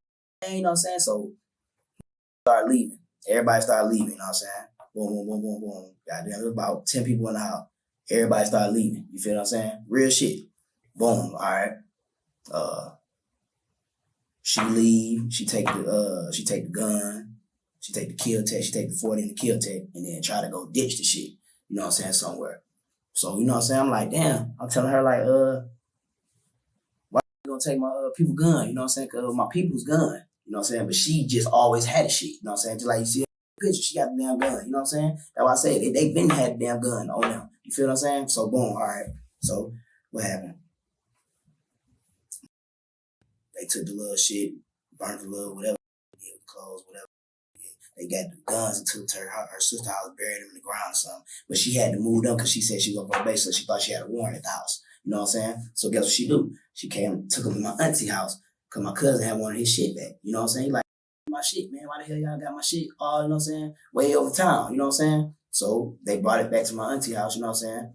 You know what I'm saying? So start leaving. Everybody started leaving, you know what I'm saying? Boom, boom, boom, boom, boom. Goddamn, there was about 10 people in the house. Everybody started leaving. You feel what I'm saying? Real shit. Boom, all right. She leave, she take the gun, she take the kill tech, she take the 40 and the kill tech, and then try to go ditch the shit, you know what I'm saying, somewhere. So, you know what I'm saying? I'm like, damn. I'm telling her like, why you gonna take my people's gun, you know what I'm saying? Cause my people's gun. You know what I'm saying? But she just always had a shit. You know what I'm saying? Just like you see the picture, she got the damn gun. You know what I'm saying? That's why I say they been had the damn gun on them. You feel what I'm saying? So boom, all right. So what happened? They took the little shit, burnt the little whatever, clothes, whatever. They got the guns and took to her sister's house, buried them in the ground or something. But she had to move them because she said she was on probation, so she thought she had a warrant at the house. You know what I'm saying? So guess what she do? She came and took them to my auntie house. Cause my cousin had one of his shit back. You know what I'm saying? He like, my shit, man. Why the hell y'all got my shit all, you know what I'm saying? Way over town, you know what I'm saying? So they brought it back to my auntie house, you know what I'm saying?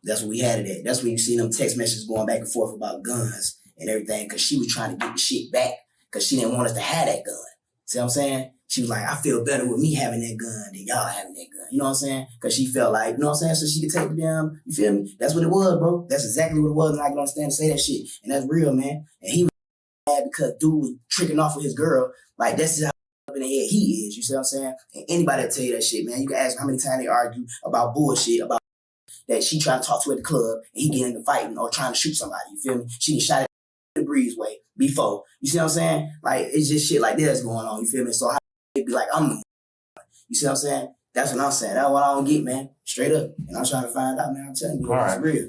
That's where we had it at. That's where you see them text messages going back and forth about guns and everything. Cause she was trying to get the shit back. Cause she didn't want us to have that gun. See what I'm saying? She was like, I feel better with me having that gun than y'all having that gun. You know what I'm saying? Cause she felt like, you know what I'm saying? So she could take the damn, you feel me? That's what it was, bro. That's exactly what it was. And I can understand to say that shit. And that's real, man. And he was mad because dude was tricking off with his girl. Like, that's just how in the head he is. You see what I'm saying? And anybody will tell you that shit, man. You can ask how many times they argue about bullshit, about that she trying to talk to at the club and he getting into fighting or trying to shoot somebody. You feel me? She shot at the breezeway before. You see what I'm saying? Like, it's just shit like this going on. You feel me? So how they be like, I'm the you see what I'm saying? That's what I'm saying. That's what I don't get, man. Straight up. And I'm trying to find out, man. I'm telling you, it's real.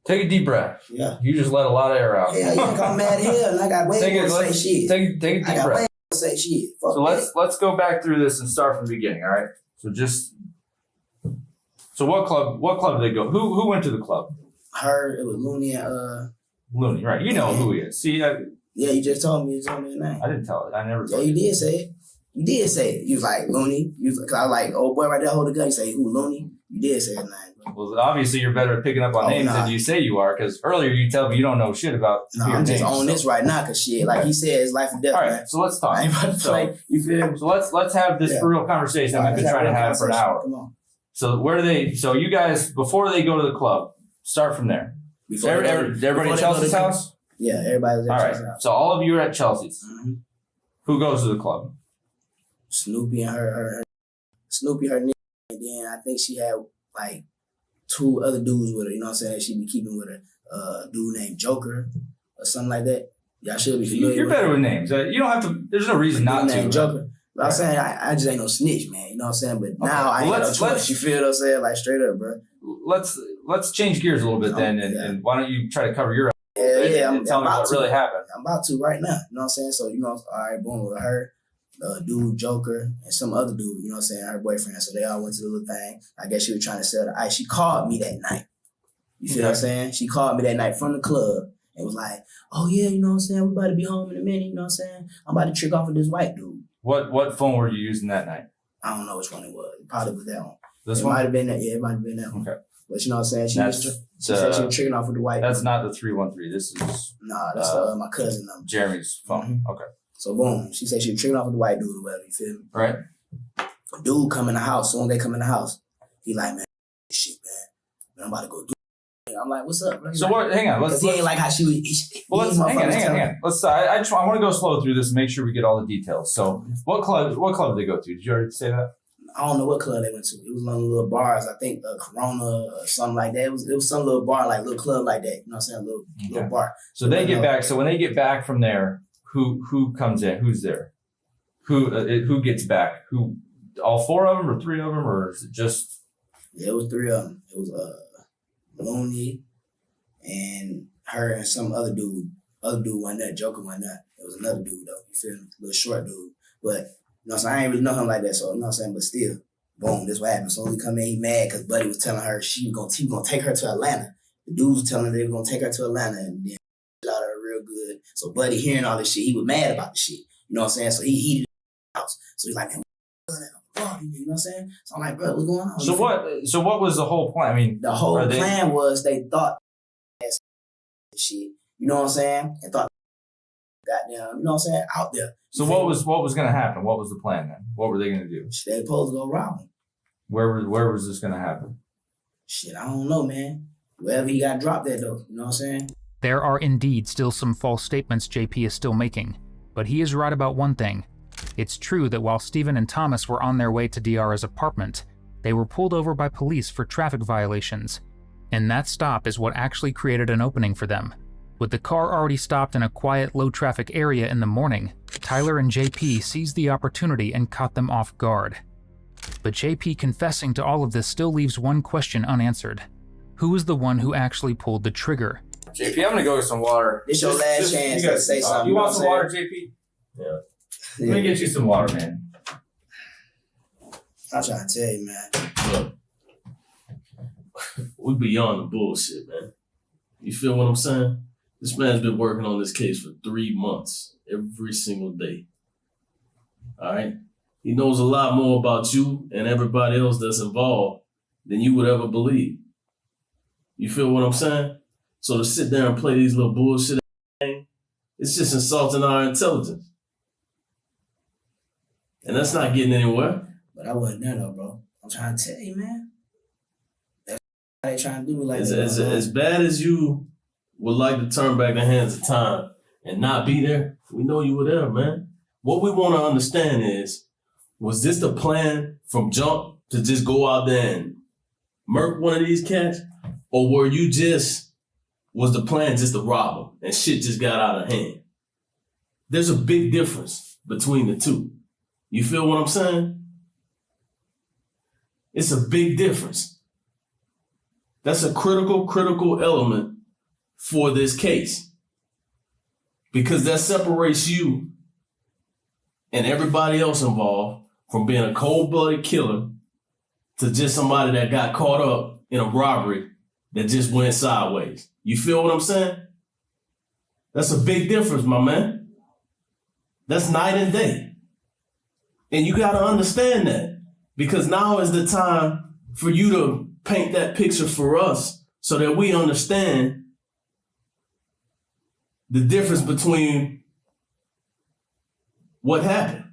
Take a deep breath. Yeah. You just let a lot of air out. Hell yeah, I'm mad here, and I got way more to say shit. Take a I deep got breath. way more to say shit. Fuck So that. let's go back through this and start from the beginning, all right? So what club did they go? Who went to the club? Her, it was Looney and Looney, right? You know who he is. See, yeah, you just told me the name. I didn't tell it. I never Yeah, told you did say it. You did say it. You was like Looney. Cause I was like, oh boy, right there, hold the gun. You say who Looney? You did say his name, bro. Well, obviously you're better at picking up on names than you say you are, because earlier you tell me you don't know shit about. No, I'm just on this right now, cause shit, like he said, it's life and death, All right, man. so let's talk. I ain't about to play. You feel me? So let's have this for real conversation that we've been trying to have for an hour. Come on. So where do they? So you guys, before they go to the club, start from there. Everybody at Chelsea's house? Yeah, everybody was at All Chelsea's right. house. So all of you are at Chelsea's. Mm-hmm. Who goes to the club? Snoopy and her Snoopy, her nigga, and then I think she had like 2 other dudes with her, you know what I'm saying? She be keeping with a dude named Joker or something like that. Y'all should be familiar You're better with names. You don't have to. There's no reason not to. Named Joker. But I'm saying I just ain't no snitch, man. You know what I'm saying? But now I ain't got no choice. You feel what I'm saying? Like straight up, bro. Let's change gears a little bit then, and why don't you try to cover your I'm tell me about what to. really happened. I'm about to right now. You know what I'm saying? So, you know, all right, boom, with her, dude, Joker, and some other dude, you know what I'm saying, her boyfriend. So they all went to the little thing. I guess she was trying to sell the ice. She called me that night. You feel what I'm saying? She called me that night from the club and was like, oh yeah, you know what I'm saying? We about to be home in a minute, you know what I'm saying? I'm about to trick off with this white dude. What phone were you using that night? I don't know which one it was. It probably was that one. This it one? might have been that. Yeah, it might have been that one. Okay. But you know what I'm saying? She said she was tricking off with the white That's dude. not the 313. This is... Nah, that's my cousin number. Jeremy's phone. Mm-hmm. Okay. So boom, she said she was tricking off with the white dude or whatever, you feel me? Right. Dude come in the house. Soon as they come in the house, he like, man, shit, man. I'm about to go do it. I'm like, what's up, bro? So what? Hang on. He ain't like how she was. Well, hang on. Let's. I want to go slow through this and make sure we get all the details. So, what club did they go to? Did you already say that? I don't know what club they went to. It was one of the little bars. I think Corona or something like that. It was some little bar, like little club like that. You know what I'm saying? Little bar. So they get back. So when they get back from there, who comes in? Who's there? Who gets back? Who? All 4 of them, or 3 of them, or is it just? Yeah, it was 3 of them. It was Looney and her and some other dude. Other dude wasn't there. Joker wasn't there. It was another dude though. You feel me? Little short dude. But you know what I'm saying? I ain't really know him like that. So you know what I'm saying? But still, boom, this what happened. So he come in, he mad because Buddy was telling her he was gonna take her to Atlanta. The dudes was telling her they were gonna take her to Atlanta and then out of her real good. So Buddy hearing all this shit, he was mad about the shit. You know what I'm saying? So he heated the house. So he's like, man, you know what I'm saying? So I'm like, bro, what's going on? So what was the whole plan? I mean, the whole plan was they thought shit. You know what I'm saying? And thought goddamn, you know what I'm saying, out there. So what was gonna happen? What was the plan then? What were they gonna do? They supposed to go rob him. Where was this gonna happen? Shit, I don't know, man. Wherever he got dropped at though, you know what I'm saying? There are indeed still some false statements JP is still making, but he is right about one thing. It's true that while Stephen and Thomas were on their way to Diara's apartment, they were pulled over by police for traffic violations. And that stop is what actually created an opening for them. With the car already stopped in a quiet, low-traffic area in the morning, Tyler and JP seized the opportunity and caught them off guard. But JP confessing to all of this still leaves one question unanswered. Who was the one who actually pulled the trigger? JP, I'm gonna go get some water. It's your last chance to say something. You want some water, JP? Yeah. Let me get you some water, man. I'm trying to tell you, man. Look, we beyond the bullshit, man. You feel what I'm saying? This man's been working on this case for 3 months, every single day. All right? He knows a lot more about you and everybody else that's involved than you would ever believe. You feel what I'm saying? So to sit there and play these little bullshit games, it's just insulting our intelligence. And that's not getting anywhere. But I wasn't there though, bro. I'm trying to tell you, man. That's what they trying to do me like as bad as you would like to turn back the hands of time and not be there, we know you were there, man. What we want to understand is, was this the plan from jump to just go out there and murk one of these cats? Or was the plan just to rob them and shit just got out of hand? There's a big difference between the two. You feel what I'm saying? It's a big difference. That's a critical element for this case. Because that separates you and everybody else involved from being a cold-blooded killer to just somebody that got caught up in a robbery that just went sideways. You feel what I'm saying? That's a big difference, my man. That's night and day. And you got to understand that, because now is the time for you to paint that picture for us so that we understand the difference between what happened.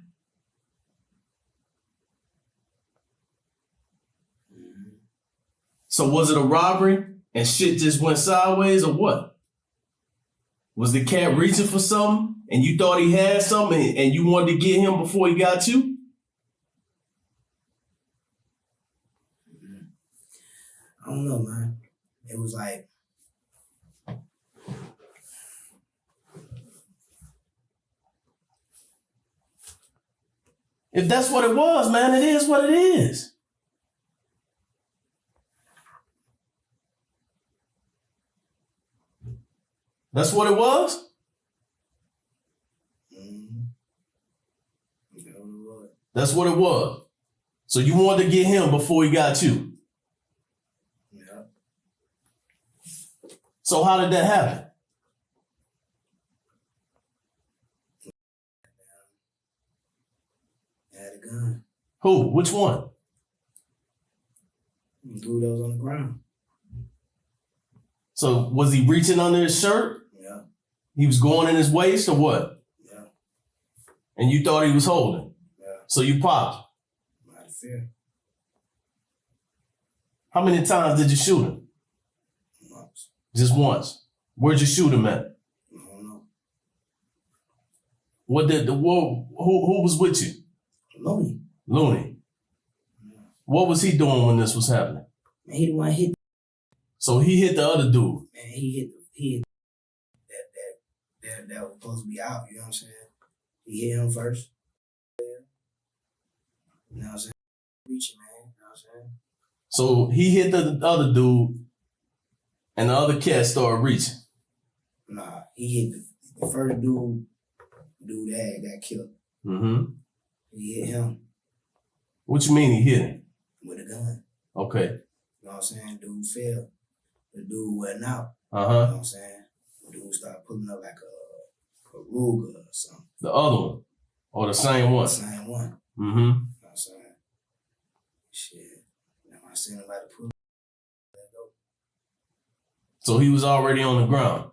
So was it a robbery and shit just went sideways, or what? Was the cat reaching for something and you thought he had something and you wanted to get him before he got you? I don't know, man. It was like, If that's what it was, man, it is what it is. That's what it was? That's what it was. So you wanted to get him before he got you. yeah. So how did that happen? I had a gun. Who? Which one? The dude that was on the ground. So was he reaching under his shirt? Yeah. He was going in his waist or what? Yeah. And you thought he was holding? Yeah. So you popped. Out of fear. How many times did you shoot him? Once. Just once. Where'd you shoot him at? I don't know. Who was with you? Looney. Looney. Yeah. What was he doing when this was happening? Man, he the one hit. So he hit the other dude. Man, he hit that was supposed to be out, you know what I'm saying? He hit him first. You know what I'm saying? Reaching, man, you know what I'm saying? So he hit the other dude and the other cat started reaching. Nah, he hit the first dude that got killed. Mm-hmm. He hit him What you mean he hit him? with a gun. Okay. You know what I'm saying? Dude fell. The dude wasn't out. You know Uh-huh. what I'm saying? The dude started pulling up like a Ruger or something. The other one. Or the same one. The same one. Mm-hmm. You know what I'm saying? Shit. Now I seen him about to pull. Let go. So he was already on the ground.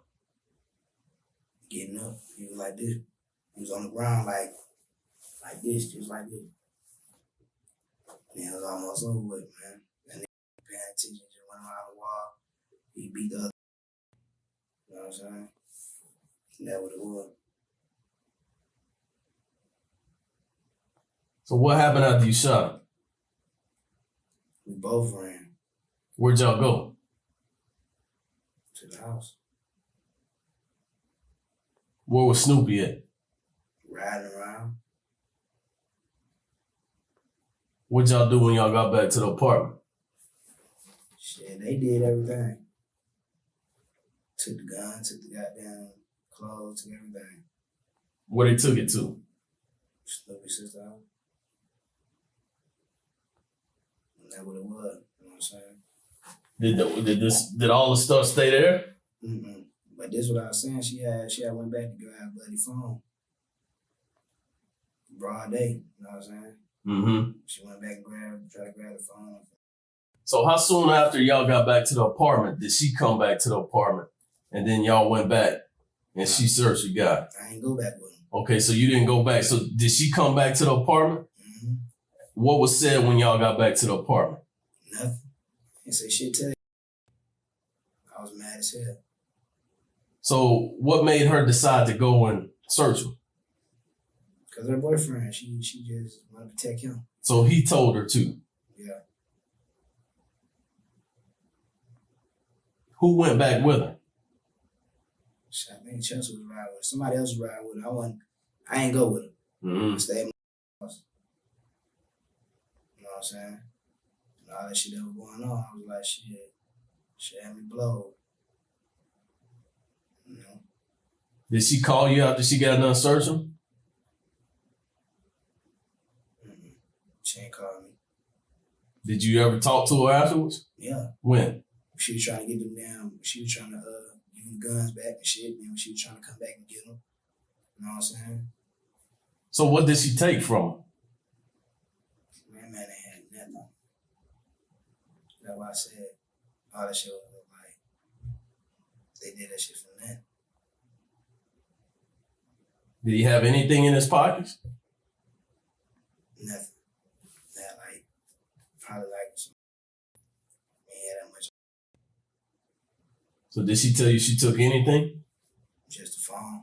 Getting up. He was like this. He was on the ground like this, just like this. And it was almost over with, man. And then paying attention, just went around the wall. He beat the other. You know what I'm saying? And that's what it was. So what happened after you shot him? We both ran Where'd y'all go? to the house, Where was Snoopy at? riding around. What'd y'all do when y'all got back to the apartment? Shit, they did everything. Took the gun, took the goddamn clothes, took everything. Where they took it to? Snoopy's sister house. And that's what it was. You know what I'm saying? Did all the stuff stay there? Mm-mm. But this is what I was saying. She had went back to grab a bloody phone. Broad day, you know what I'm saying? Mm-hmm. She went back and tried to grab the phone. So how soon after y'all got back to the apartment did she come back to the apartment? And then y'all went back and she searched you guys? I ain't go back with him. Okay, so you didn't go back. So did she come back to the apartment? Mm-hmm. What was said when y'all got back to the apartment? Nothing. Ain't say shit to her. I was mad as hell. So what made her decide to go and search him? Because her boyfriend, she just wanted to protect him. So he told her to. Yeah. Who went back with her? Shit, I think Chelsea was riding with her. Somebody else was riding with her. I ain't go with her. Mm-hmm. I stayed in my house. You know what I'm saying? And all that shit that was going on, I was like, shit had me blowed. Did she call you after she got done searching? She ain't called me. Did you ever talk to her afterwards? Yeah. When? She was trying to get them down. She was trying to give them guns back and shit. You know, she was trying to come back and get them. You know what I'm saying? So what did she take from her? Man, they had nothing. That's why I said all that shit was like, they did that shit from that. Did he have anything in his pockets? Nothing. That like, probably like some, ain't had that much. So did she tell you she took anything? Just the phone.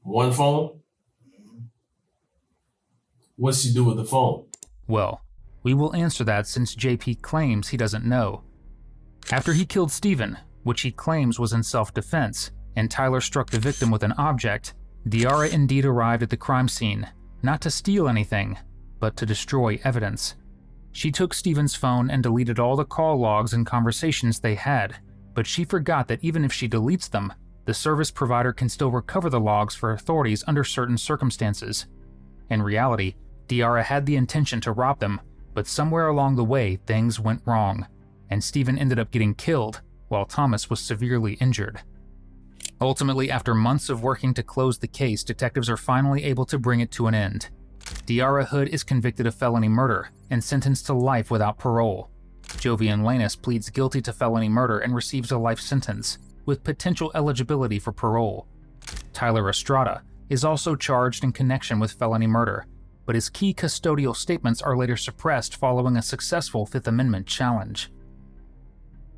One phone? Mm-hmm. What'd she do with the phone? Well, we will answer that since JP claims he doesn't know. After he killed Stephen, which he claims was in self-defense, and Tyler struck the victim with an object, Diara indeed arrived at the crime scene, not to steal anything, but to destroy evidence. She took Stephen's phone and deleted all the call logs and conversations they had, but she forgot that even if she deletes them, the service provider can still recover the logs for authorities under certain circumstances. In reality, Diara had the intention to rob them, but somewhere along the way things went wrong, and Stephen ended up getting killed while Thomas was severely injured. Ultimately, after months of working to close the case, detectives are finally able to bring it to an end. Diara Hood is convicted of felony murder and sentenced to life without parole. Jovian Lanus pleads guilty to felony murder and receives a life sentence, with potential eligibility for parole. Tyler Estrada is also charged in connection with felony murder, but his key custodial statements are later suppressed following a successful Fifth Amendment challenge.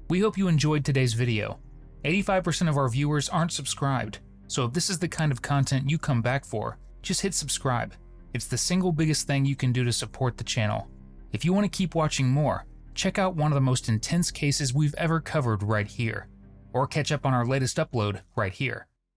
We hope you enjoyed today's video. 85% of our viewers aren't subscribed, so if this is the kind of content you come back for, just hit subscribe. It's the single biggest thing you can do to support the channel. If you want to keep watching more, check out one of the most intense cases we've ever covered right here, or catch up on our latest upload right here.